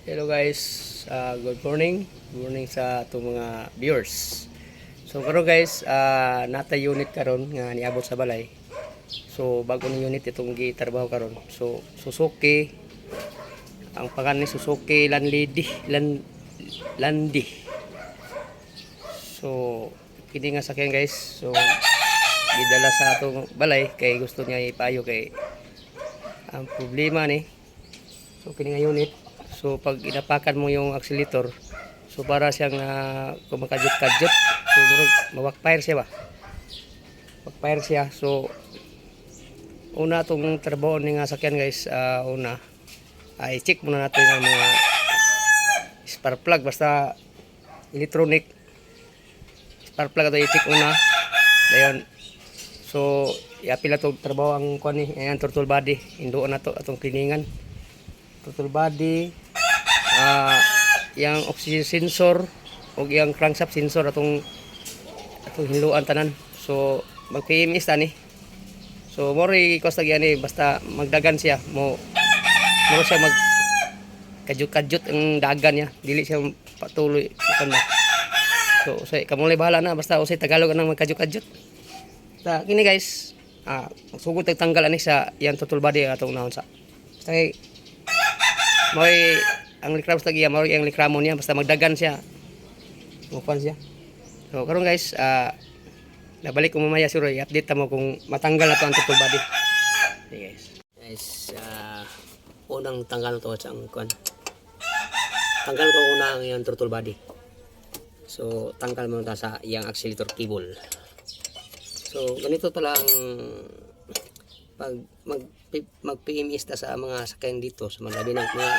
Hello guys, good morning. Good morning sa atong mga viewers. So karon guys, nata unit karon nga niabot sa balay. So bago ni unit itong gitrabaho karon. So Suzuki, ang pangalan ni Suzuki Landi. So kini nga sakyan guys. So gidala sa atong balay kay gusto niya ipayo kay ang problema ni. So kini nga unit. So pag inapakan mo yung accelerator, so para siyang kumakadjut-kadjut. So mawakfire siya ba? Backfire siya. So una tong trabaho ni nga sakyan guys, una ay check muna natin ang mga spark plug basta electronic. Spark plug ato i-check una. Dayon. So iapila tong trabaho ang kuan ni, ayan throttle body. Induon nato atong cleaningan. Throttle body, yang oxygen sensor o yang crankshaft sensor atong hinluan tanan. So mag PMS tani. So mori cost lagi ani basta magdagan siya mo siya mag kadyut-kadyut ang dagan niya, dili siya patuloy kan. So kamulay bahala na basta usay Tagalog nang magkadyut-kadyut. Ta kini guys, sugod tanggal ani sa yang throttle body atong naon sa. Basta kay moy ang likramos lagi mo ang likramo niya basta magdagan siya. Mupan siya. So karon guys, nabalik ko mamaya sure i-update ta mo kung matanggal na to ang throttle body. Okay guys. Guys, unang tanggal na to sa ang kuan. Tanggal ko una ang yung throttle body. So tanggal mo ta sa iyang accelerator cable. So ganito pala ang pag mag-PMS ta sa mga sakyan dito sa mga labi ng mga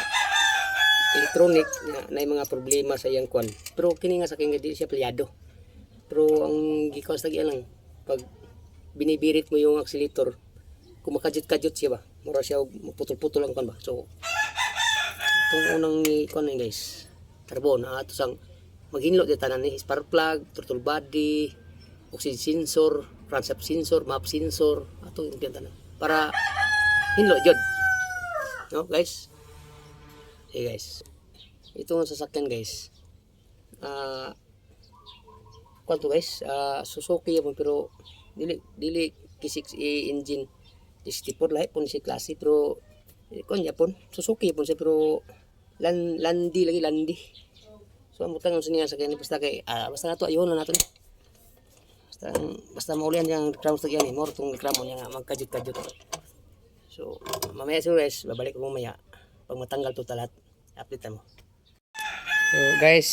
electronic na mga problema sa iyang kwan. Pero kini nga sakyan di siya plyado. Pero ang gikaws lagi lang pag binibirit mo yung accelerator, kumakadjut-kadjut siya ba. Mura siya putol-putol ang kwan ba. So itong unang ni kwan na guys. Trabaho na ato sang maghinlo di tanan ni spark plug, throttle body, oxygen sensor, crankshaft sensor, map sensor, ato yung tanan para hinlo jud. No guys. Okay guys. Ito ang sasakyan guys. Kwanto guys, Suzuki yapon pero dili K6 engine 64 lahi pun si klase pero kon yapon Suzuki yapon siya pero landi lagi. So ang butang sa niya sakyan basta kay basta nato ayon na nato ni. Basta maulian yang reklamo sa yan, more tong reklamo niya nga magkajut-kajut. So, mamaya siguro guys, babalik ko mamaya. Pag matanggal to talat, update mo. So guys,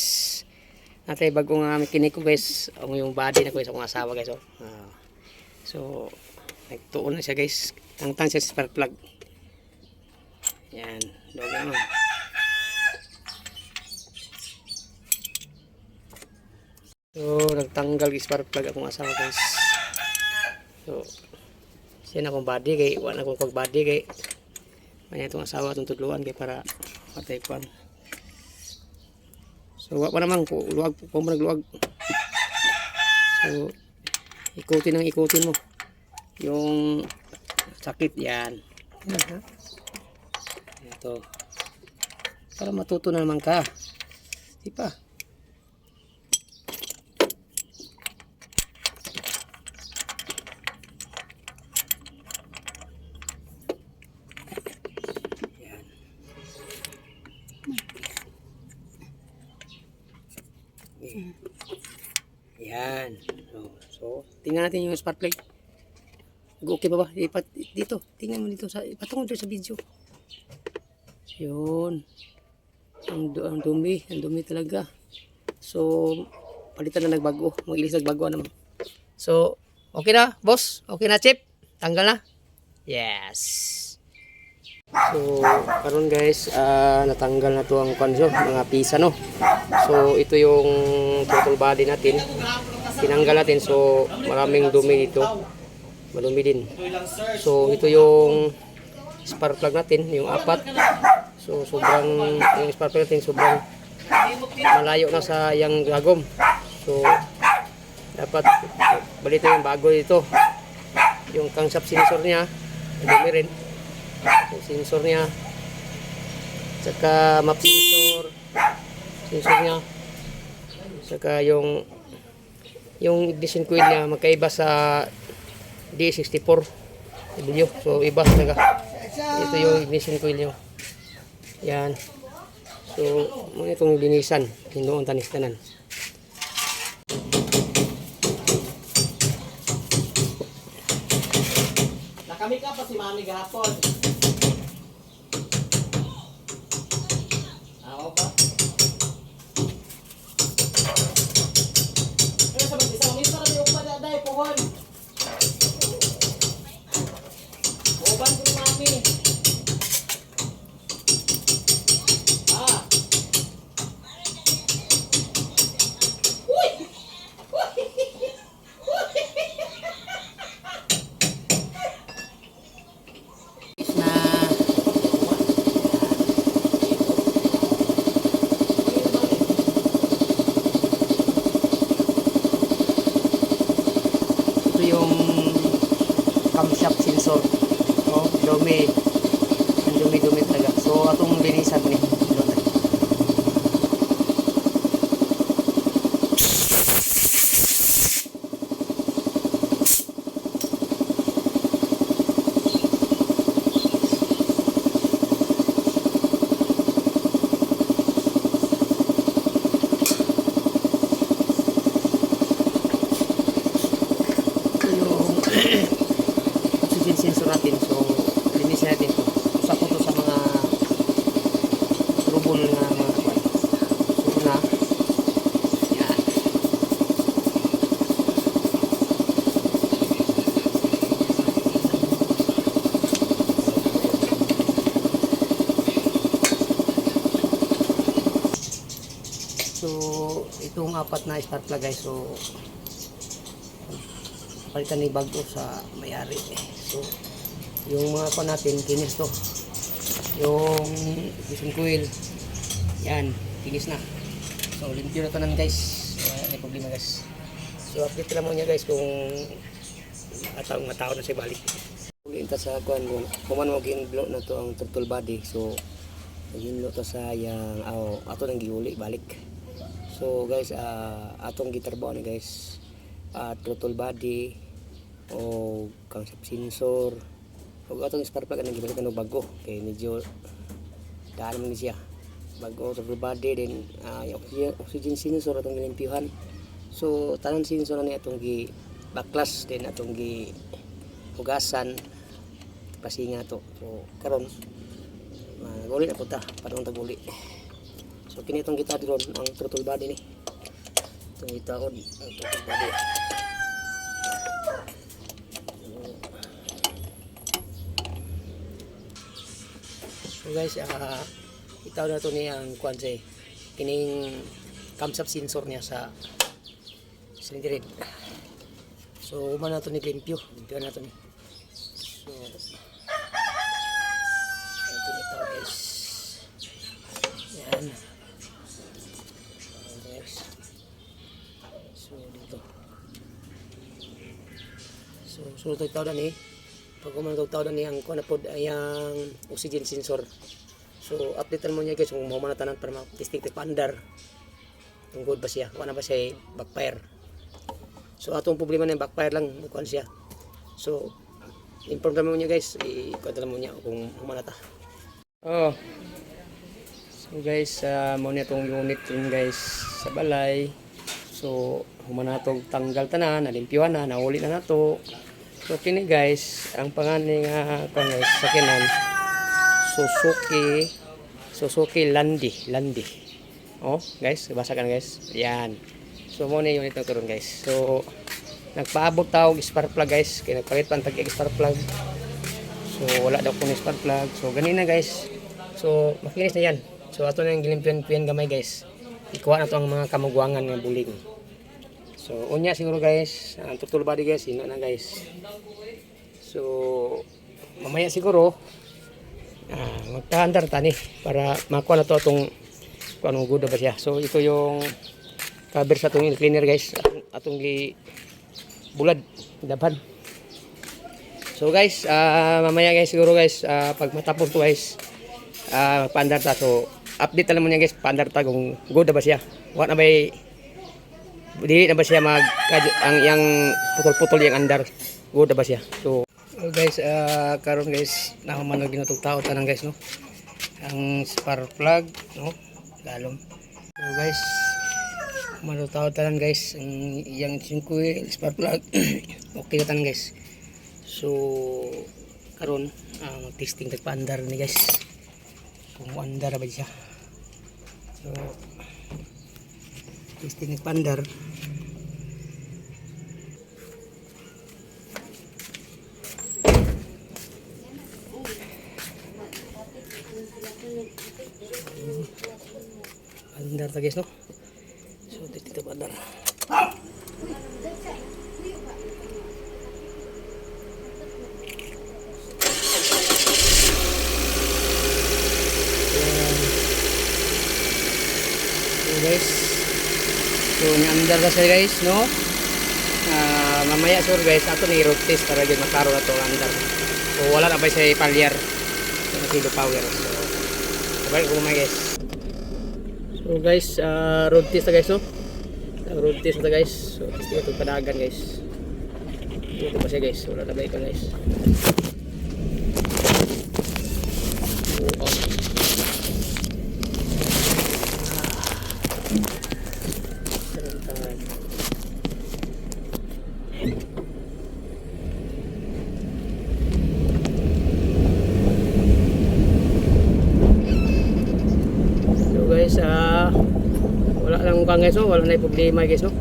natay bago nga kinik ko guys, ang yung body na ko sa akong asawa guys. So, nagtuon na siya guys. Tangtang siya sa spark plug. Yan, doon naman. So, nagtanggal yung spark plug akong asawa guys. So, siya na akong body kay wala akong pag-body kay may itong asawa itong tudluan kay para patay ko. So, wala pa naman luwag po mo nagluwag. So, ikutin mo yung sakit yan. Ito. Para matuto na naman ka. Di pa. Yan. So, tingnan natin yung spark plug. Okay ba ba? Dito. Tingnan mo dito. Ipatungod dito sa video. Yun. Ang dumi. Ang dumi talaga. So, palitan na nagbago. Mag-ilis nagbago naman. So, okay na, boss? Okay na, chip? Tanggal na? Yes. So, karon guys, natanggal na to ang kanso, mga pisa no. So, ito yung throttle body natin. Tinanggal natin, so maraming dumi dito. Madumi din. So, ito yung spark plug natin, yung apat. So, yung spark plug natin sobrang malayo na sa yang gagom. So, dapat balito yung bago dito. Yung crankshaft sensor niya, dumi rin. Yung sensor niya Saka map sensor niya. Saka yung ignition coil niya magkaiba sa D64 W. So iba talaga. Ito yung ignition coil niya. Yan. So muna itong linisan. Hinuon tanis tanan. Nakamik pa si Mami gahapon. Ako pa. Ano sa mga isang minsan na yung padaday pohon. Uban ko ni Mami. Ah. Uy! Ito yung camshaft sensor. Oh, dumi. Ang dumi-dumi talaga. So, atong linisan ni. Oxygen sensor natin. So, linisin natin ito. Usa ko to sa mga trouble na mga kwan. So, na. Yan. So, itong apat na spark plug guys. So, palitan ni bago sa may-ari. So, yung mga pa natin, kinis to. Yung ignition coil, yan, kinis na. So, limpyo na tanan guys. Wala na problema guys. So, update lang mo niya guys kung matao na siya balik. Ulinta sa kuhan mo, kuman mo ginlo na to ang throttle body. So, ginlo to sa yung, ato nang giuli balik. So, guys, atong gitarbaho ni guys. Throttle body o camshaft sensor o atong spark plug ang gibalikan og bago kay medyo daan man siya bago throttle body din oxygen sensor atong gilimpyuhan. So tanan sensor ni atong gi backlash din atong gi hugasan pasinga to. So karon naguli na punta padung taguli. So kini itong gitad ron ang throttle body ni itong gitaod ang throttle body. So guys, itaw na to niya ang kuan sa kining camshaft sensor niya sa cylinder head. So uma na to ni limpyo na to ni. So ito itaw guys. Yan. Guys. So dito. So ito itaw na ni. Pag umangtaw na niyang kuha na po ang oxygen sensor. So updatean mo niya guys kung mo man tanan para ma-testing te pandar. Tungkod ba siya? Wala ba siya backfire? So atong problema na backfire lang kuan siya. So inform mo niya guys, i-kuha mo niya kung humanata. Oh. So guys, mo niya tong unit rin guys sa balay. So humanatog tanggal tanan, nalimpyuhan na, nauli na nato. So kini guys, ang pangalan nga guys sa kinan Suzuki Landi. Oh, guys, basa ka na guys. Yan. So mo ni unit na karon guys. So nagpaabot tawag spark plug guys, kay nagpalit pan tag spark plug. So wala daw kun spark plug. So ganina guys. So makinis na yan. So ato nang gilimpian gamay guys. Ikuha na to ang mga kamugwangan nga buling. So unya siguro guys, ang throttle body guys, ino na guys. So mamaya siguro magpaandar tani para makuha na to atong kung anong good ba siya. So ito yung cover sa atong cleaner guys, atong gi bulad daban. So guys, mamaya guys siguro guys, pag matapos to guys, paandar ta. So update lang mo niya guys, paandar ta kung good na ba siya. Wa na bay dili na ba siya ang yang putol-putol yang andar. Good na ba siya. So guys, karon guys, nakamanog ginatog tao tanan guys no. Ang spark plug no, galom. So guys, manutaw tanan guys, ang yang 5 spark plug. Okay na tanan guys. So karon mag-testing tagpaandar ni guys. Kung andar ba siya. So testing tagpaandar. Andar ta guys no. So dito andar. So guys, so andar ta siya guys no. Mamaya sur guys ato ni road test para gyud makaro na to ang andar. So wala na ba siya palyar. So kilo power. So sabay ko guys. So guys, road test na guys no. Road test na guys. So test ito padagan guys. Ito pa siya guys. Wala na ba ito guys. So guys, wala lang kang guys no, wala na problema guys no.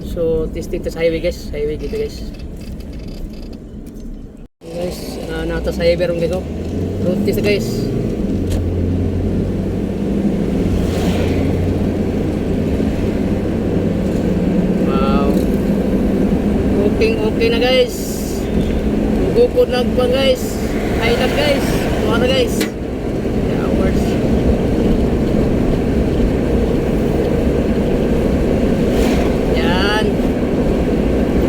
So testing ta sa highway guys, highway dito guys. Guys, nata sa highway ron guys no. Road test na guys. Wow. Okay na guys. Gugukod na pa guys. Highland guys. Tuwa na guys. Hours.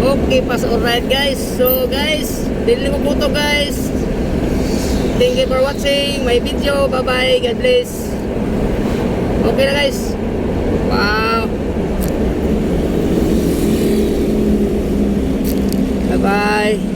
Okay, pass alright guys. So guys, dili mo po to guys. Thank you for watching my video. Bye bye. God bless. Okay na guys. Wow. Bye bye.